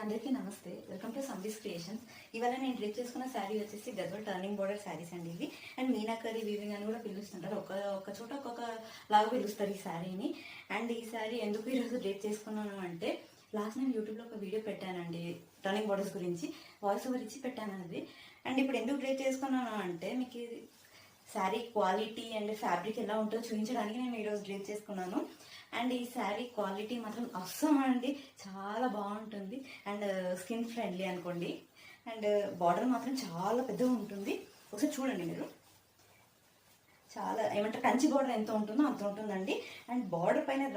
అందరికీ నమస్తే. Welcome to Sambi's creations. ఇవాళ నేను డ్రెస్ చేసుకున్న శారీ వచ్చేసి గద్వాల్ టర్నింగ్ బోర్డర్ శారీస్ అండి. ఇవి అండ్ మీనాకరీ వీవింగ్ అని కూడా పిలుస్తుంటారు. ఒక చోట ఒక్కొక్క లాగా పిలుస్తారు ఈ శారీని. అండ్ ఈ శారీ ఎందుకు ఈరోజు డ్రెస్ చేసుకున్నాను అంటే, లాస్ట్ నేను యూట్యూబ్లో ఒక వీడియో పెట్టానండి టర్నింగ్ బోర్డర్స్ గురించి, వాయిస్ ఓవర్ ఇచ్చి పెట్టాను అది. అండ్ ఇప్పుడు ఎందుకు డ్రెస్ చేసుకున్నాను అంటే, మీకు శారీ క్వాలిటీ అండ్ ఫ్యాబ్రిక్ ఎలా ఉంటుందో చూపించడానికి నేను ఈరోజు డ్రెస్ చేసుకున్నాను. అండ్ ఈ శారీ క్వాలిటీ మాత్రం అస్సలు అండి, చాలా బాగుంటుంది. అండ్ స్కిన్ ఫ్రెండ్లీ అనుకోండి. అండ్ బార్డర్ మాత్రం చాలా పెద్దగా ఉంటుంది. ఒకసారి చూడండి మీరు, చాలా ఏమంటారు కంచి బార్డర్ ఎంత ఉంటుందో అంత ఉంటుందండి. అండ్ బార్డర్ పైన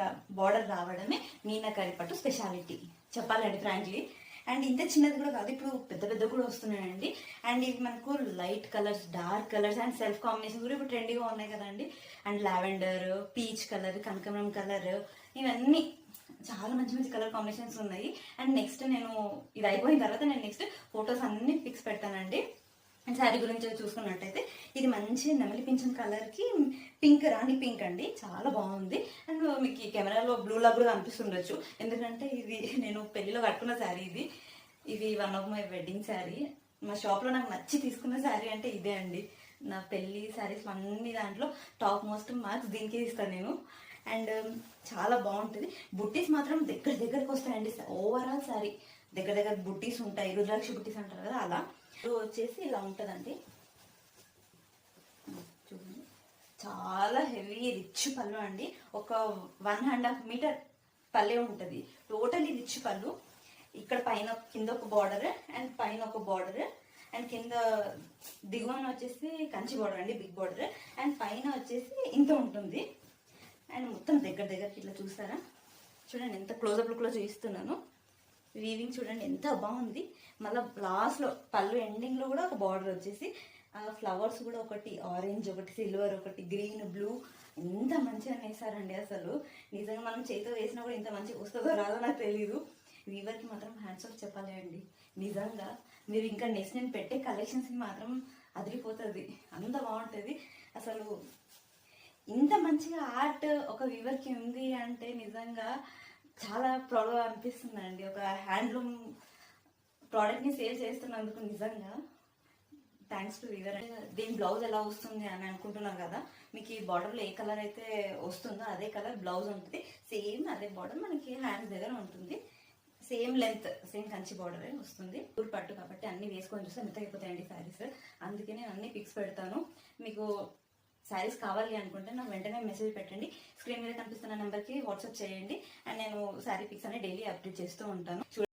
బార్డర్ రావడమే మీనాకరీ పట్టు స్పెషాలిటీ చెప్పాలండి ఫ్రాంక్లీ. అండ్ ఇంత చిన్నది కూడా కాదు, ఇప్పుడు పెద్ద పెద్ద కూడా వస్తున్నాయండి. అండ్ ఇవి మనకు light colours, dark colours and self combination కూడా ఇప్పుడు ట్రెండీగా ఉన్నాయి కదండి. అండ్ లావెండర్, పీచ్ కలర్, కనకమరం కలర్, ఇవన్నీ చాలా మంచి మంచి కలర్ కాంబినేషన్స్ ఉన్నాయి. అండ్ నెక్స్ట్ నేను ఇది అయిపోయిన తర్వాత నేను నెక్స్ట్ ఫొటోస్ అన్ని పిక్స్ పెడతానండి. అండ్ శారీ గురించి చూసుకున్నట్టయితే ఇది మంచి నెమలి పింఛన్ కలర్కి పింక్, రాణి పింక్ అండి, చాలా బాగుంది. అండ్ మీకు ఈ కెమెరాలో బ్లూలా కూడా అనిపిస్తుండొచ్చు, ఎందుకంటే ఇది నేను పెళ్లిలో కట్టుకున్న శారీ. ఇది one of my wedding sari. మా షాప్లో నాకు నచ్చి తీసుకున్న శారీ అంటే ఇదే అండి. నా పెళ్లి శారీస్ అన్ని దాంట్లో టాప్ మోస్ట్ మార్క్స్ దీనికే ఇస్తాను నేను. అండ్ చాలా బాగుంటుంది. బుట్టీస్ మాత్రం దగ్గరికి వస్తాయండి. ఓవరాల్ శారీ దగ్గర బుట్టీస్ ఉంటాయి, రుద్రాక్ష బుట్టీస్ అంటారు కదా, అలా వచ్చేసి ఇలా ఉంటుందండి. చూడండి, చాలా హెవీ రిచ్ పళ్ళు అండి. ఒక 1.5 మీటర్ పల్లె ఉంటుంది, టోటలీ రిచ్ పళ్ళు. ఇక్కడ పైన కింద ఒక బార్డర్ అండ్ పైన ఒక బార్డర్ అండ్ కింద దిగువన వచ్చేసి కంచి బార్డర్ అండి, బిగ్ బార్డర్. అండ్ పైన వచ్చేసి ఇంత ఉంటుంది. అండ్ మొత్తం దగ్గరికి ఇట్లా చూస్తారా, చూడండి ఎంత క్లోజప్ లుక్లో చూపిస్తున్నాను. వీవింగ్ చూడండి ఎంత బాగుంది. మళ్ళీ లాస్ట్లో పళ్ళు ఎండింగ్లో కూడా ఒక బార్డర్ వచ్చేసి ఆ ఫ్లవర్స్ కూడా, ఒకటి ఆరెంజ్, ఒకటి సిల్వర్, ఒకటి గ్రీన్, బ్లూ, ఎంత మంచిగా వేసారండి. అసలు నిజంగా మనం చేతితో వేసినా కూడా ఇంత మంచిగా వస్తుందో రాదో నాకు తెలీదు. వీవర్కి మాత్రం హ్యాండ్స్ ఆఫ్ చెప్పాలి అండి. నిజంగా మీరు ఇంకా నెక్స్ట్ నేను పెట్టే కలెక్షన్స్కి మాత్రం అదిరిపోతుంది, అంత బాగుంటుంది. అసలు ఇంత మంచిగా ఆర్ట్ ఒక వీవర్కి ఉంది అంటే నిజంగా చాలా ప్రౌడ్గా అనిపిస్తుందండి. ఒక హ్యాండ్లూమ్ ప్రోడక్ట్ని సేల్ చేస్తున్నందుకు నిజంగా థ్యాంక్స్ టు వీవర్. దీని బ్లౌజ్ ఎలా వస్తుంది అని అనుకుంటున్నాను కదా, మీకు ఈ బార్డర్లో ఏ కలర్ అయితే వస్తుందో అదే కలర్ బ్లౌజ్ ఉంటుంది. సేమ్ అదే బార్డర్ మనకి హ్యాండ్స్ దగ్గర ఉంటుంది. సేమ్ లెంత్, సేమ్ కంచి బార్డరే వస్తుంది. ఊరు పట్టు కాబట్టి అన్ని వేసుకొని చూస్తే మెత్తగైపోతాయండి శారీస్. అందుకే నేను అన్ని పిక్స్ పెడతాను. మీకు శారీస్ కావాలి అనుకుంటే నాకు వెంటనే మెసేజ్ పెట్టండి. స్క్రీన్ మీద కనిపిస్తున్న నెంబర్కి వాట్సాప్ చేయండి. అండ్ నేను శారీ పిక్స్ అన్ని డైలీ అప్డేట్ చేస్తూ ఉంటాను.